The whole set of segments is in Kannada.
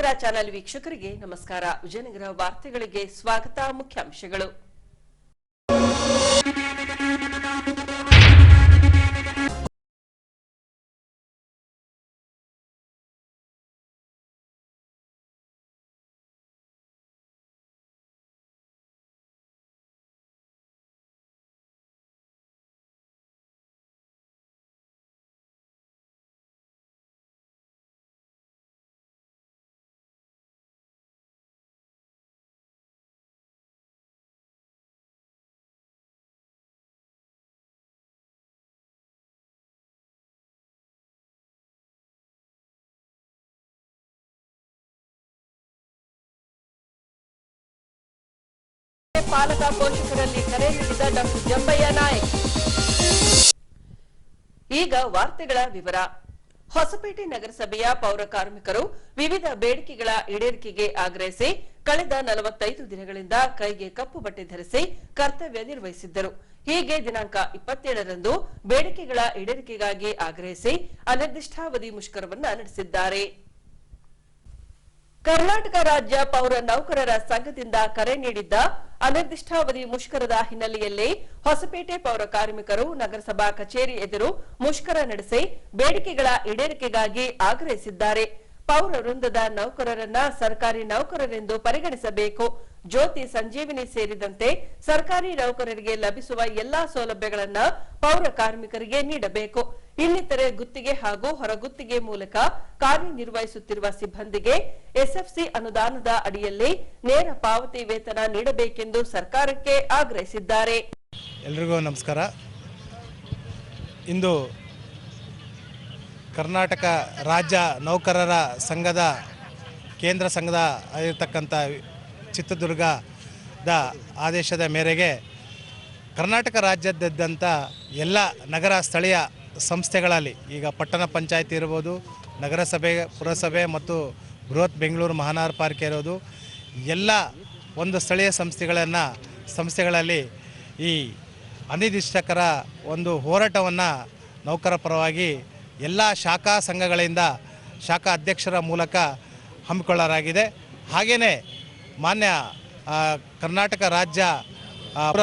ವಿಜಯನಗರ ಚಾನೆಲ್ ವೀಕ್ಷಕರಿಗೆ ನಮಸ್ಕಾರ. ವಿಜಯನಗರ ವಾರ್ತೆಗಳಿಗೆ ಸ್ವಾಗತ. ಮುಖ್ಯಾಂಶಗಳು. ಪಾಲಕ ಪೋಷಕರಲ್ಲಿ ಕರೆ ನೀಡಿದ ಡಾಕ್ಟರ್ ಜಂಬಯ್ಯ ನಾಯಕ್. ಈಗ ವಾರ್ತೆಗಳ ವಿವರ. ಹೊಸಪೇಟೆ ನಗರಸಭೆಯ ಪೌರ ಕಾರ್ಮಿಕರು ವಿವಿಧ ಬೇಡಿಕೆಗಳ ಈಡೇರಿಕೆಗೆ ಆಗ್ರಹಿಸಿ ಕಳೆದ 45 ದಿನಗಳಿಂದ ಕೈಗೆ ಕಪ್ಪು ಬಟ್ಟೆ ಧರಿಸಿ ಕರ್ತವ್ಯ ನಿರ್ವಹಿಸಿದ್ದರು. ಹೀಗೆ ದಿನಾಂಕ 27ರಂದು ಬೇಡಿಕೆಗಳ ಈಡೇರಿಕೆಗಾಗಿ ಆಗ್ರಹಿಸಿ ಅನಿರ್ದಿಷ್ಟಾವಧಿ ಮುಷ್ಕರವನ್ನು ನಡೆಸಿದ್ದಾರೆ. ಕರ್ನಾಟಕ ರಾಜ್ಯ ಪೌರ ನೌಕರರ ಸಂಘದಿಂದ ಕರೆ ನೀಡಿದ್ದ ಅನಿರ್ದಿಷ್ಟಾವಧಿ ಮುಷ್ಕರದ ಹಿನ್ನೆಲೆಯಲ್ಲಿ ಹೊಸಪೇಟೆ ಪೌರ ಕಾರ್ಮಿಕರು ನಗರಸಭಾ ಕಚೇರಿ ಎದುರು ಮುಷ್ಕರ ನಡೆಸಿ ಬೇಡಿಕೆಗಳ ಈಡೇರಿಕೆಗಾಗಿ ಆಗ್ರಹಿಸಿದ್ದಾರೆ. ಪೌರ ವೃಂದದ ನೌಕರರನ್ನ ಸರ್ಕಾರಿ ನೌಕರರೆಂದು ಪರಿಗಣಿಸಬೇಕು. ಜ್ಯೋತಿ ಸಂಜೀವಿನಿ ಸೇರಿದಂತೆ ಸರ್ಕಾರಿ ನೌಕರರಿಗೆ ಲಭಿಸುವ ಎಲ್ಲಾ ಸೌಲಭ್ಯಗಳನ್ನು ಪೌರ ಕಾರ್ಮಿಕರಿಗೆ ನೀಡಬೇಕು. ಇನ್ನಿತರೆ ಗುತ್ತಿಗೆ ಹಾಗೂ ಹೊರಗುತ್ತಿಗೆ ಮೂಲಕ ಕಾರ್ಯನಿರ್ವಹಿಸುತ್ತಿರುವ ಸಿಬ್ಬಂದಿಗೆ ಎಸ್ಎಫ್ಸಿ ಅನುದಾನದ ಅಡಿಯಲ್ಲಿ ನೇರ ಪಾವತಿ ವೇತನ ನೀಡಬೇಕೆಂದು ಸರ್ಕಾರಕ್ಕೆ ಆಗ್ರಹಿಸಿದ್ದಾರೆ. ಎಲ್ಲರಿಗೂ ನಮಸ್ಕಾರ. ಇಂದು ಕರ್ನಾಟಕ ರಾಜ್ಯ ನೌಕರರ ಸಂಘದ ಕೇಂದ್ರ ಸಂಘದ ಆಗಿರ್ತಕ್ಕಂಥ ಚಿತ್ರದುರ್ಗದ ಆದೇಶದ ಮೇರೆಗೆ ಕರ್ನಾಟಕ ರಾಜ್ಯಾದ್ಯಂತ ಎಲ್ಲ ನಗರ ಸ್ಥಳೀಯ ಸಂಸ್ಥೆಗಳಲ್ಲಿ ಈಗ ಪಟ್ಟಣ ಪಂಚಾಯತಿ ಇರ್ಬೋದು, ನಗರಸಭೆ, ಪುರಸಭೆ ಮತ್ತು ಬೃಹತ್ ಬೆಂಗಳೂರು ಮಹಾನಗರ ಪಾಲಿಕೆ ಇರೋದು ಎಲ್ಲ ಒಂದು ಸ್ಥಳೀಯ ಸಂಸ್ಥೆಗಳಲ್ಲಿ ಈ ಅನಿರ್ದಿಷ್ಟಕರ ಒಂದು ಹೋರಾಟವನ್ನು ನೌಕರ ಪರವಾಗಿ ಎಲ್ಲ ಶಾಖಾ ಸಂಘಗಳಿಂದ ಶಾಖಾ ಅಧ್ಯಕ್ಷರ ಮೂಲಕ ಹಮ್ಮಿಕೊಳ್ಳಲಾಗಿದೆ. ಹಾಗೆಯೇ ಮಾನ್ಯ ಕರ್ನಾಟಕ ರಾಜ್ಯ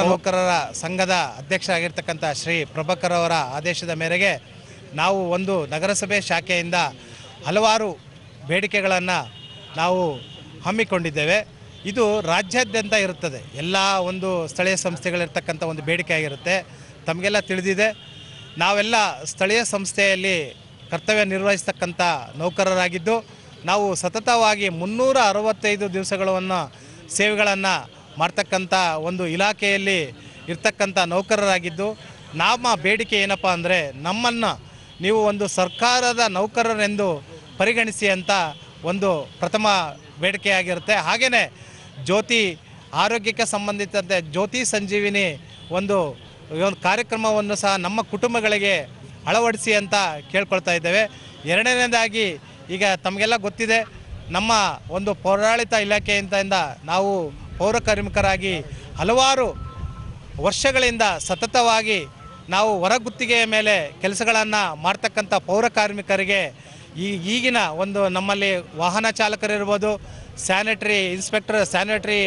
ನೌಕರರ ಸಂಘದ ಅಧ್ಯಕ್ಷರಾಗಿರ್ತಕ್ಕಂಥ ಶ್ರೀ ಪ್ರಭಾಕರ್ ಅವರ ಆದೇಶದ ಮೇರೆಗೆ ನಾವು ಒಂದು ನಗರಸಭೆ ಶಾಖೆಯಿಂದ ಹಲವಾರು ಬೇಡಿಕೆಗಳನ್ನು ನಾವು ಹಮ್ಮಿಕೊಂಡಿದ್ದೇವೆ. ಇದು ರಾಜ್ಯಾದ್ಯಂತ ಇರುತ್ತದೆ. ಎಲ್ಲ ಒಂದು ಸ್ಥಳೀಯ ಸಂಸ್ಥೆಗಳಿರ್ತಕ್ಕಂಥ ಒಂದು ಬೇಡಿಕೆ ಆಗಿರುತ್ತೆ. ತಮಗೆಲ್ಲ ತಿಳಿದಿದೆ, ನಾವೆಲ್ಲ ಸ್ಥಳೀಯ ಸಂಸ್ಥೆಯಲ್ಲಿ ಕರ್ತವ್ಯ ನಿರ್ವಹಿಸ್ತಕ್ಕಂಥ ನೌಕರರಾಗಿದ್ದು ನಾವು ಸತತವಾಗಿ 365 ದಿವಸಗಳನ್ನು ಸೇವೆಗಳನ್ನು ಮಾಡ್ತಕ್ಕಂಥ ಒಂದು ಇಲಾಖೆಯಲ್ಲಿ ಇರ್ತಕ್ಕಂಥ ನೌಕರರಾಗಿದ್ದು ನಮ್ಮ ಬೇಡಿಕೆ ಏನಪ್ಪ ಅಂದರೆ ನಮ್ಮನ್ನು ನೀವು ಒಂದು ಸರ್ಕಾರದ ನೌಕರರೆಂದು ಪರಿಗಣಿಸಿ ಅಂತ ಒಂದು ಪ್ರಥಮ ಬೇಡಿಕೆಯಾಗಿರುತ್ತೆ. ಹಾಗೆಯೇ ಜ್ಯೋತಿ ಆರೋಗ್ಯಕ್ಕೆ ಸಂಬಂಧಿಸಿದಂತೆ ಜ್ಯೋತಿ ಸಂಜೀವಿನಿ ಒಂದು ಕಾರ್ಯಕ್ರಮವನ್ನು ಸಹ ನಮ್ಮ ಕುಟುಂಬಗಳಿಗೆ ಅಳವಡಿಸಿ ಅಂತ ಕೇಳ್ಕೊಳ್ತಾ ಇದ್ದೇವೆ. ಎರಡನೇದಾಗಿ ಈಗ ತಮಗೆಲ್ಲ ಗೊತ್ತಿದೆ, ನಮ್ಮ ಒಂದು ಪೌರಾಡಳಿತ ಇಲಾಖೆಯಿಂದ ನಾವು ಪೌರ ಕಾರ್ಮಿಕರಾಗಿ ಹಲವಾರು ವರ್ಷಗಳಿಂದ ಸತತವಾಗಿ ನಾವು ಹೊರಗುತ್ತಿಗೆಯ ಮೇಲೆ ಕೆಲಸಗಳನ್ನು ಮಾಡ್ತಕ್ಕಂಥ ಪೌರ ಕಾರ್ಮಿಕರಿಗೆ ಈಗಿನ ಒಂದು ನಮ್ಮಲ್ಲಿ ವಾಹನ ಚಾಲಕರಿರ್ಬೋದು, ಸ್ಯಾನಿಟರಿ ಇನ್ಸ್ಪೆಕ್ಟರ್, ಸ್ಯಾನಿಟರಿ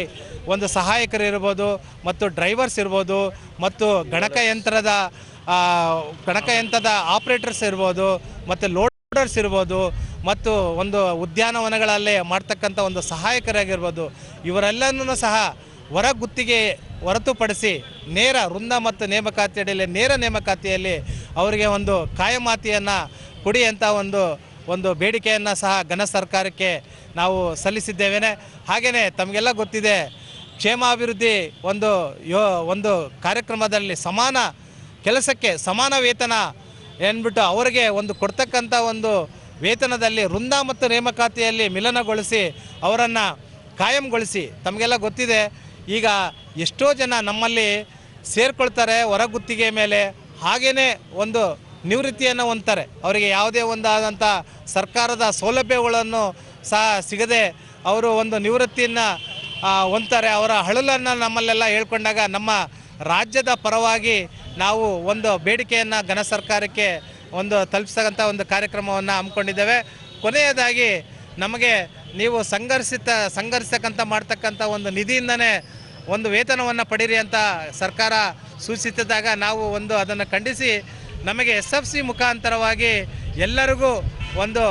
ಒಂದು ಸಹಾಯಕರಿರ್ಬೋದು ಮತ್ತು ಡ್ರೈವರ್ಸ್ ಇರ್ಬೋದು ಮತ್ತು ಗಣಕಯಂತ್ರದ ಆಪ್ರೇಟರ್ಸ್ ಇರ್ಬೋದು ಮತ್ತು ಲೋಡರ್ಸ್ ಇರ್ಬೋದು ಮತ್ತು ಒಂದು ಉದ್ಯಾನವನಗಳಲ್ಲಿ ಮಾಡ್ತಕ್ಕಂಥ ಒಂದು ಸಹಾಯಕರಾಗಿರ್ಬೋದು, ಇವರೆಲ್ಲನೂ ಸಹ ಹೊರಗುತ್ತಿಗೆ ಹೊರತುಪಡಿಸಿ ನೇರ ವೃಂದ ಮತ್ತು ನೇಮಕಾತಿಯಲ್ಲಿ ನೇರ ನೇಮಕಾತಿಯಲ್ಲಿ ಅವರಿಗೆ ಒಂದು ಕಾಯಮಾತಿಯನ್ನು ಕೊಡಿ ಅಂತ ಒಂದು ಬೇಡಿಕೆಯನ್ನು ಸಹ ಘನ ಸರ್ಕಾರಕ್ಕೆ ನಾವು ಸಲ್ಲಿಸಿದ್ದೇವೆ. ಹಾಗೆಯೇ ತಮಗೆಲ್ಲ ಗೊತ್ತಿದೆ, ಕ್ಷೇಮಾಭಿವೃದ್ಧಿ ಒಂದು ಕಾರ್ಯಕ್ರಮದಲ್ಲಿ ಸಮಾನ ಕೆಲಸಕ್ಕೆ ಸಮಾನ ವೇತನ ಏನ್ಬಿಟ್ಟು ಅವರಿಗೆ ಒಂದು ಕೊಡ್ತಕ್ಕಂಥ ಒಂದು ವೇತನದಲ್ಲಿ ವೃಂದ ಮತ್ತು ನೇಮಕಾತಿಯಲ್ಲಿ ಮಿಲನಗೊಳಿಸಿ ಅವರನ್ನು ಕಾಯಂಗೊಳಿಸಿ. ತಮಗೆಲ್ಲ ಗೊತ್ತಿದೆ, ಈಗ ಎಷ್ಟೋ ಜನ ನಮ್ಮಲ್ಲಿ ಸೇರ್ಕೊಳ್ತಾರೆ ಹೊರಗುತ್ತಿಗೆ ಮೇಲೆ, ಹಾಗೆಯೇ ಒಂದು ನಿವೃತ್ತಿಯನ್ನು ಹೊಂದ್ತಾರೆ. ಅವರಿಗೆ ಯಾವುದೇ ಒಂದಾದಂಥ ಸರ್ಕಾರದ ಸೌಲಭ್ಯಗಳನ್ನು ಸಹ ಸಿಗದೆ ಅವರು ಒಂದು ನಿವೃತ್ತಿಯನ್ನು ಹೊಂದ್ತಾರೆ. ಅವರ ಅಳಲನ್ನು ನಮ್ಮಲ್ಲೆಲ್ಲ ಹೇಳ್ಕೊಂಡಾಗ ನಮ್ಮ ರಾಜ್ಯದ ಪರವಾಗಿ ನಾವು ಒಂದು ಬೇಡಿಕೆಯನ್ನು ಘನ ಸರ್ಕಾರಕ್ಕೆ ಒಂದು ತಲುಪಿಸ್ತಕ್ಕಂಥ ಒಂದು ಕಾರ್ಯಕ್ರಮವನ್ನು ಹಮ್ಮಿಕೊಂಡಿದ್ದೇವೆ. ಕೊನೆಯದಾಗಿ ನಮಗೆ ನೀವು ಸಂಘರ್ಷಕ್ಕಂತ ಮಾಡ್ತಕ್ಕಂಥ ಒಂದು ನಿಧಿಯಿಂದನೇ ಒಂದು ವೇತನವನ್ನು ಪಡೀರಿ ಅಂತ ಸರ್ಕಾರ ಸೂಚಿಸಿದಾಗ ನಾವು ಅದನ್ನು ಖಂಡಿಸಿ ನಮಗೆ SFC ಮುಖಾಂತರವಾಗಿ ಎಲ್ಲರಿಗೂ ಒಂದು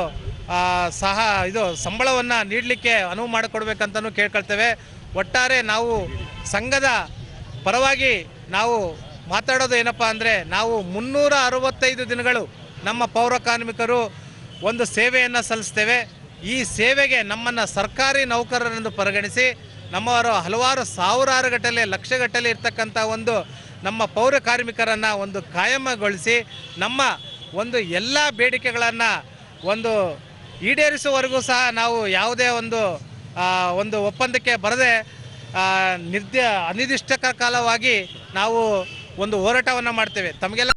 ಸಂಬಳವನ್ನು ನೀಡಲಿಕ್ಕೆ ಅನುವು ಮಾಡಿಕೊಡ್ಬೇಕಂತಲೂ ಕೇಳ್ಕೊಳ್ತೇವೆ. ಒಟ್ಟಾರೆ ನಾವು ಸಂಘದ ಪರವಾಗಿ ನಾವು ಮಾತಾಡೋದು ಏನಪ್ಪ ಅಂದರೆ, ನಾವು 365 ದಿನಗಳು ನಮ್ಮ ಪೌರ ಕಾರ್ಮಿಕರು ಒಂದು ಸೇವೆಯನ್ನು ಸಲ್ಲಿಸ್ತೇವೆ. ಈ ಸೇವೆಗೆ ನಮ್ಮನ್ನು ಸರ್ಕಾರಿ ನೌಕರರೆಂದು ಪರಿಗಣಿಸಿ ನಮ್ಮವರು ಹಲವಾರು ಸಾವಿರಾರು ಗಟ್ಟಲೆ ಲಕ್ಷಗಟ್ಟಲೆ ಇರ್ತಕ್ಕಂಥ ನಮ್ಮ ಪೌರ ಕಾರ್ಮಿಕರನ್ನು ಕಾಯಮಗೊಳಿಸಿ ನಮ್ಮ ಎಲ್ಲ ಬೇಡಿಕೆಗಳನ್ನು ಈಡೇರಿಸುವವರೆಗೂ ಸಹ ನಾವು ಯಾವುದೇ ಒಂದು ಒಪ್ಪಂದಕ್ಕೆ ಬರದೆ ಅನಿರ್ದಿಷ್ಟ ಕಾಲವಾಗಿ ನಾವು ಹೋರಾಟವನ್ನು ಮಾಡ್ತೇವೆ. ತಮಗೆಲ್ಲ